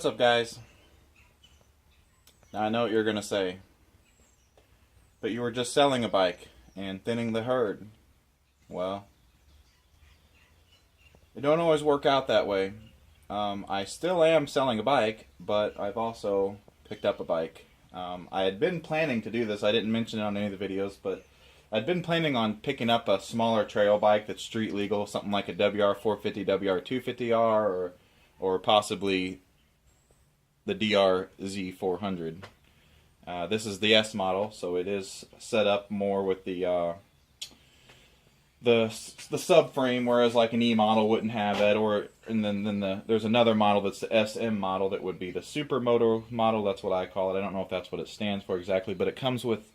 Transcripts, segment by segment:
What's up, guys? Now, I know what you're going to say, but you were just selling a bike and thinning the herd. Well, it don't always work out that way. I still am selling a bike, but I've also picked up a bike. I had been planning to do this. I didn't mention it on any of the videos, but I'd been planning on picking up a smaller trail bike that's street legal, something like a WR450, WR250R, or possibly the DRZ400. This is the S model, so it is set up more with the subframe, whereas like an E model wouldn't have that. And then there's another model that's the SM model that would be the Supermoto model. That's what I call it. I don't know if that's what it stands for exactly, but it comes with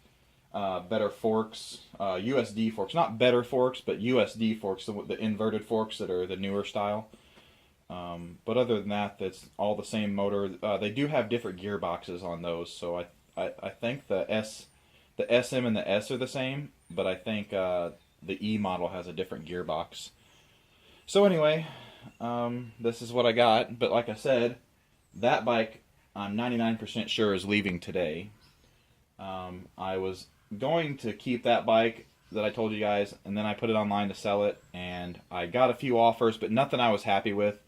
better forks, USD forks, not better forks, but USD forks, the inverted forks that are the newer style. But other than that, that's all the same motor. They do have different gearboxes on those, so I think the SM and the S are the same, but I think the E model has a different gearbox. So anyway, this is what I got. But like I said, that bike I'm 99% sure is leaving today. I was going to keep that bike that I told you guys, and then I put it online to sell it, and I got a few offers, but nothing I was happy with.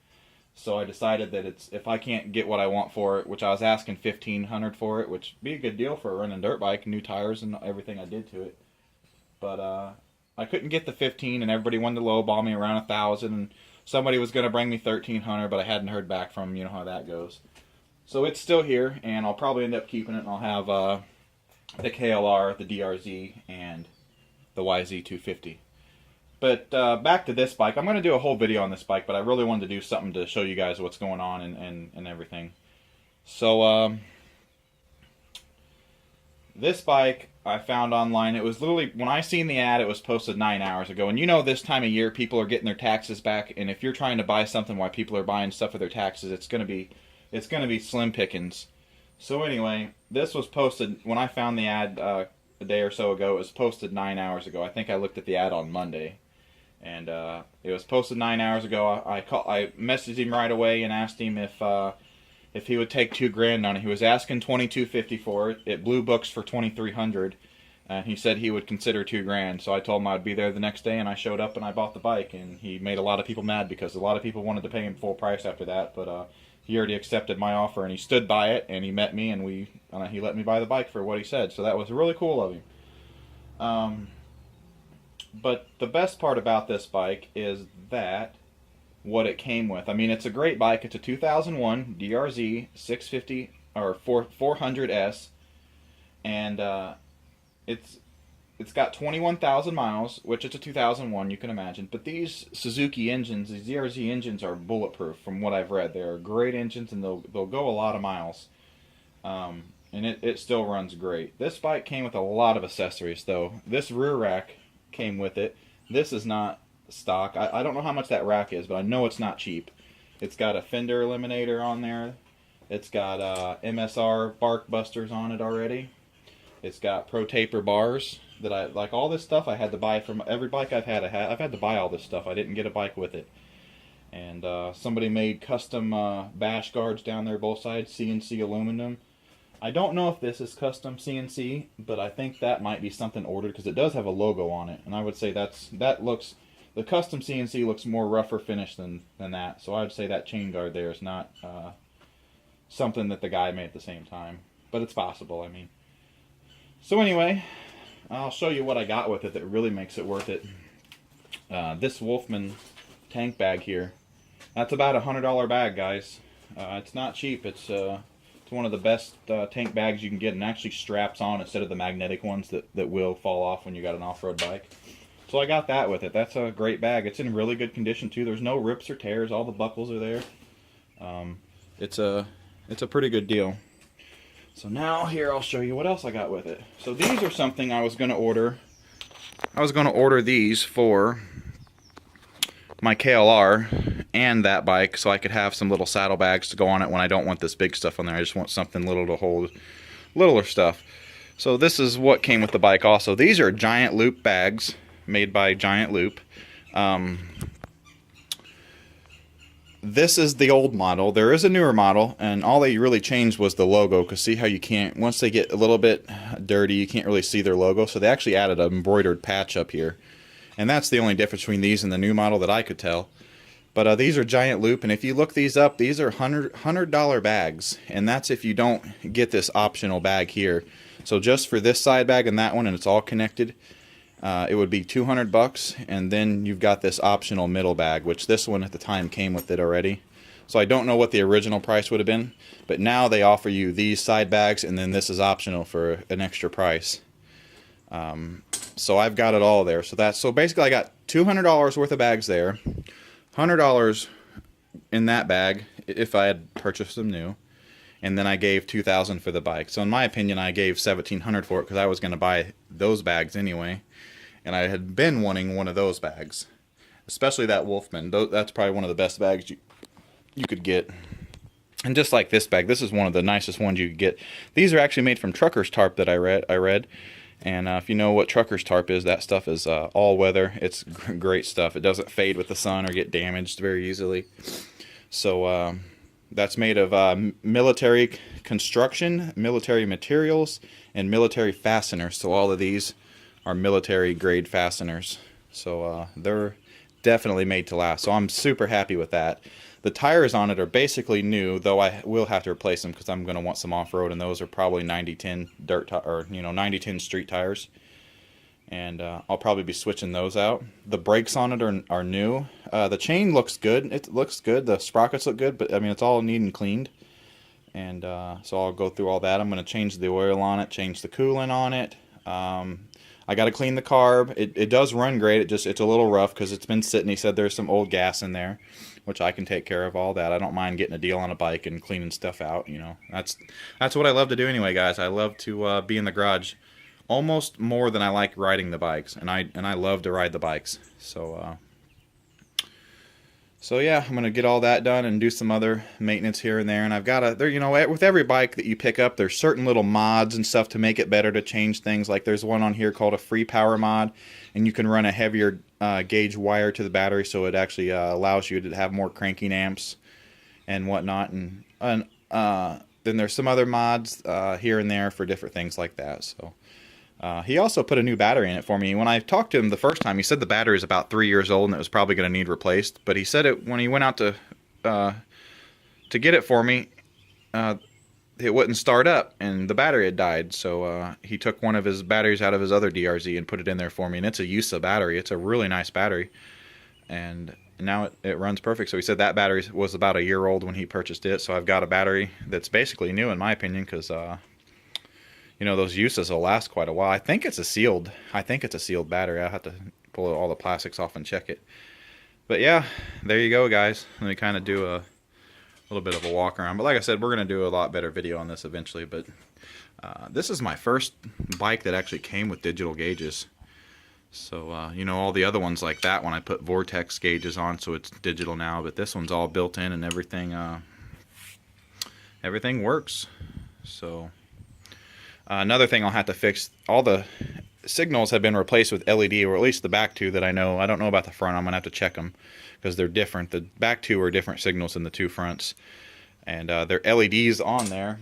So I decided that if I can't get what I want for it, which I was asking $1,500 for it, which would be a good deal for a running dirt bike, new tires and everything I did to it. But I couldn't get the 15, and everybody wanted to lowball me around 1,000, and somebody was going to bring me 1,300, but I hadn't heard back from them. You know how that goes. So it's still here, and I'll probably end up keeping it, and I'll have the KLR, the DRZ, and the YZ250. But back to this bike. I'm going to do a whole video on this bike, but I really wanted to do something to show you guys what's going on and everything. So this bike I found online. It was literally, when I seen the ad, it was posted 9 hours ago. And you know, this time of year, people are getting their taxes back, and if you're trying to buy something while people are buying stuff for their taxes, it's going to be slim pickings. So anyway, this was posted when I found the ad a day or so ago. It was posted 9 hours ago. I think I looked at the ad on Monday. And it was posted 9 hours ago. I messaged him right away and asked him if he would take $2,000 on it. He was asking $2,250 for it. It Blue Books for $2,300, and he said he would consider $2,000. So I told him I'd be there the next day, and I showed up and I bought the bike. And he made a lot of people mad because a lot of people wanted to pay him full price after that. But he already accepted my offer, and he stood by it, and he met me, and he let me buy the bike for what he said. So that was really cool of him. But the best part about this bike is that what it came with. I mean, it's a great bike. It's a 2001 DRZ 650 or 400S, and it's got 21,000 miles, which it's a 2001. You can imagine. But these Suzuki engines, these DRZ engines, are bulletproof. From what I've read, they're great engines, and they'll go a lot of miles. And it still runs great. This bike came with a lot of accessories, though. This rear rack came with it. This is not stock. I don't know how much that rack is, but I know it's not cheap. It's got a fender eliminator on there. It's got MSR bark busters on it already. It's got Pro Taper bars that I like. All this stuff I had to buy from every bike I've had. I've had to buy all this stuff. I didn't get a bike with it. And somebody made custom bash guards down there, both sides, CNC aluminum. I don't know if this is custom CNC, but I think that might be something ordered because it does have a logo on it, and I would say the custom CNC looks more rougher finish than that. So I would say that chain guard there is not something that the guy made at the same time, but it's possible. I mean, so anyway, I'll show you what I got with it that really makes it worth it. This Wolfman tank bag here, that's about $100 bag, guys. It's not cheap. It's one of the best tank bags you can get, and actually straps on instead of the magnetic ones that will fall off when you got an off-road bike. So I got that with it. That's a great bag. It's in really good condition too. There's no rips or tears. All the buckles are there. It's a pretty good deal. So now here I'll show you what else I got with it. So these are something I was going to order. I was going to order these for my KLR and that bike, so I could have some little saddlebags to go on it when I don't want this big stuff on there. I just want something little to hold littler stuff. So this is what came with the bike also. These are Giant Loop bags made by Giant Loop. this is the old model. There is a newer model, and all they really changed was the logo. Because see how you can't, once they get a little bit dirty, you can't really see their logo. So they actually added an embroidered patch up here. And that's the only difference between these and the new model that I could tell. But these are Giant Loop, and if you look these up, these are $100 bags. And that's if you don't get this optional bag here. So just for this side bag and that one, and it's all connected, it would be $200, and then you've got this optional middle bag, which this one at the time came with it already. So I don't know what the original price would have been, but now they offer you these side bags, and then this is optional for an extra price. So I've got it all there. So basically I got $200 worth of bags there, $100 in that bag if I had purchased them new, and then I gave $2,000 for the bike. So in my opinion, I gave $1,700 for it because I was going to buy those bags anyway. And I had been wanting one of those bags, especially that Wolfman. That's probably one of the best bags you could get. And just like this bag, this is one of the nicest ones you could get. These are actually made from Trucker's Tarp that I read. And if you know what Trucker's Tarp is, that stuff is all weather. It's great stuff. It doesn't fade with the sun or get damaged very easily. So that's made of military construction, military materials, and military fasteners. So all of these are military grade fasteners, so they're definitely made to last. So I'm super happy with that. The tires on it are basically new, though I will have to replace them because I'm going to want some off-road, and those are probably 90-10 or 90-10 street tires, and I'll probably be switching those out. The brakes on it are new. The chain looks good. It looks good. The sprockets look good, but I mean it's all neat and cleaned. And so I'll go through all that. I'm going to change the oil on it, change the coolant on it. I got to clean the carb. It does run great. It's a little rough because it's been sitting. He said there's some old gas in there, which I can take care of all that. I don't mind getting a deal on a bike and cleaning stuff out. You know, that's what I love to do anyway, guys. I love to be in the garage almost more than I like riding the bikes, and I love to ride the bikes. So yeah, I'm gonna get all that done and do some other maintenance here and there. And I've got with every bike that you pick up, there's certain little mods and stuff to make it better, to change things. Like there's one on here called a free power mod, and you can run a heavier gauge wire to the battery, so it actually allows you to have more cranking amps and whatnot. And then there's some other mods here and there for different things like that. So. He also put a new battery in it for me. When I talked to him the first time, he said the battery is about 3 years old and it was probably going to need replaced. But he said it when he went out to get it for me, it wouldn't start up and the battery had died. So he took one of his batteries out of his other DRZ and put it in there for me. And it's a USA battery. It's a really nice battery. And now it runs perfect. So he said that battery was about a year old when he purchased it. So I've got a battery that's basically new in my opinion, because those USAs will last quite a while. I think it's a sealed battery. I'll have to pull all the plastics off and check it. But yeah, there you go, guys. Let me kind of do a little bit of a walk around. But like I said, we're going to do a lot better video on this eventually. But this is my first bike that actually came with digital gauges. So, all the other ones like that one, I put Vortex gauges on, so it's digital now. But this one's all built in and everything works. So... another thing I'll have to fix, all the signals have been replaced with LED, or at least the back two that I know. I don't know about the front. I'm going to have to check them because they're different. The back two are different signals than the two fronts. And they're LEDs on there.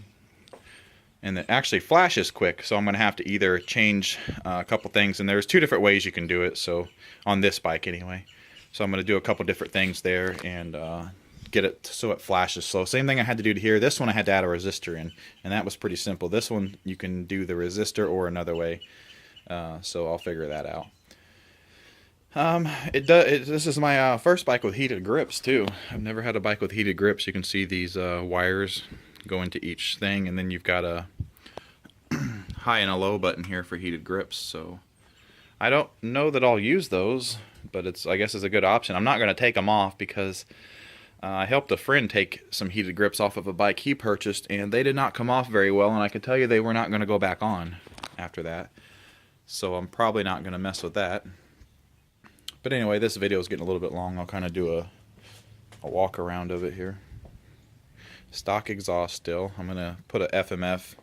And it actually flashes quick, so I'm going to have to either change a couple things. And there's two different ways you can do it, so on this bike anyway. So I'm going to do a couple different things there and get it so it flashes slow. Same thing I had to do to here. This one I had to add a resistor in, and that was pretty simple. This one you can do the resistor or another way, so I'll figure that out. This is my first bike with heated grips too. I've never had a bike with heated grips. You can see these wires go into each thing, and then you've got a high and a low button here for heated grips. So I don't know that I'll use those, but I guess it's a good option. I'm not going to take them off because I helped a friend take some heated grips off of a bike he purchased, and they did not come off very well, and I could tell you they were not going to go back on after that. So I'm probably not going to mess with that. But anyway, this video is getting a little bit long. I'll kind of do a walk around of it here. Stock exhaust still. I'm going to put a FMF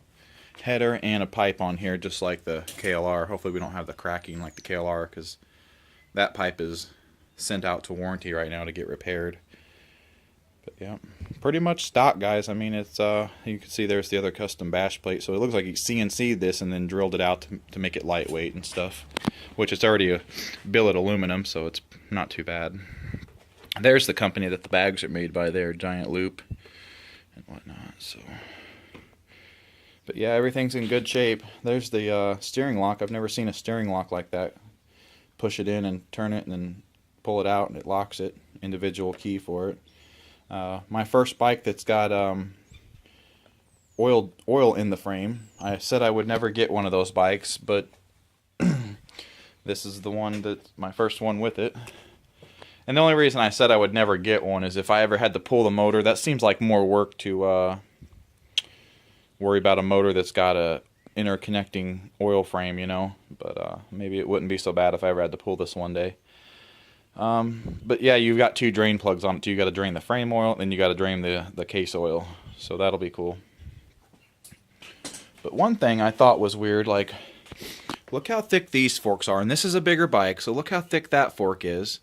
header and a pipe on here just like the KLR. Hopefully we don't have the cracking like the KLR, because that pipe is sent out to warranty right now to get repaired. But yeah, pretty much stock, guys. I mean, it's you can see there's the other custom bash plate, so it looks like he CNC'd this and then drilled it out to make it lightweight and stuff, which it's already a billet aluminum, so it's not too bad. There's the company that the bags are made by there, Giant Loop and whatnot. So, but yeah, everything's in good shape. There's the steering lock. I've never seen a steering lock like that. Push it in and turn it and then pull it out and it locks it. Individual key for it. My first bike that's got oil in the frame. I said I would never get one of those bikes, but this is the one that's my first one with it. And the only reason I said I would never get one is if I ever had to pull the motor. That seems like more work to worry about a motor that's got a interconnecting oil frame, you know. But maybe it wouldn't be so bad if I ever had to pull this one day. But yeah, you've got 2 drain plugs on it too. You got to drain the frame oil, and you got to drain the case oil. So that'll be cool. But one thing I thought was weird, like, look how thick these forks are. And this is a bigger bike, so look how thick that fork is.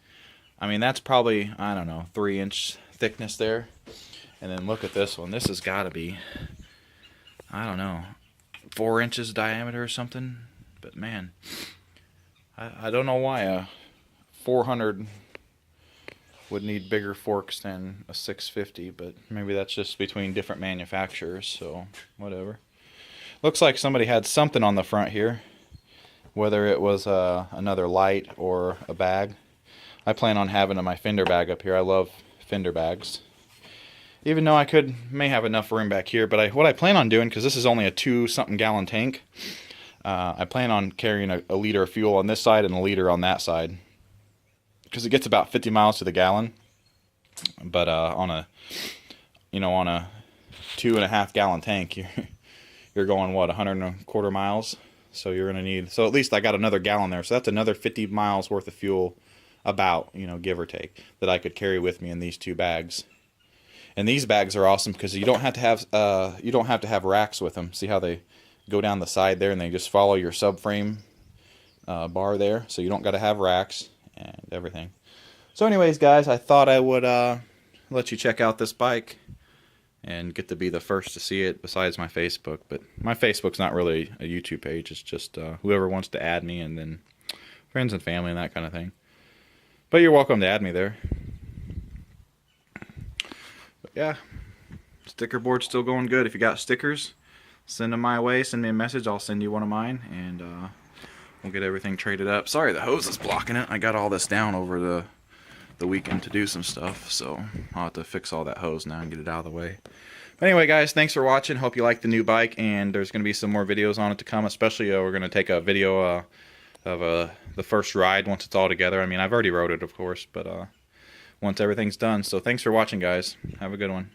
I mean, that's probably, I don't know, 3-inch thickness there. And then look at this one. This has got to be, I don't know, 4 inches diameter or something. But man, I don't know why a 400 would need bigger forks than a 650, but maybe that's just between different manufacturers, so whatever. Looks like somebody had something on the front here, whether it was another light or a bag. I plan on having my fender bag up here. I love fender bags. Even though I may have enough room back here, but what I plan on doing, because this is only a 2-something gallon tank, I plan on carrying a liter of fuel on this side and a liter on that side, because it gets about 50 miles to the gallon. But on a 2.5 gallon tank, you're going what, 125 miles? So you're gonna need, so at least I got another gallon there. So that's another 50 miles worth of fuel, about, give or take, that I could carry with me in these 2 bags. And these bags are awesome because you don't have to have racks with them. See how they go down the side there and they just follow your subframe bar there. So you don't got to have racks and everything. So anyways, guys, I thought I would let you check out this bike and get to be the first to see it besides my Facebook. But my Facebook's not really a YouTube page. It's just whoever wants to add me, and then friends and family and that kind of thing. But you're welcome to add me there. But yeah, sticker board's still going good. If you got stickers, send them my way. Send me a message. I'll send you one of mine, and we'll get everything traded up. Sorry, the hose is blocking it. I got all this down over the weekend to do some stuff, so I'll have to fix all that hose now and get it out of the way. But anyway, guys, thanks for watching. Hope you like the new bike, and there's going to be some more videos on it to come. Especially we're going to take a video of the first ride once it's all together. I mean, I've already rode it, of course, but once everything's done. So thanks for watching, guys. Have a good one.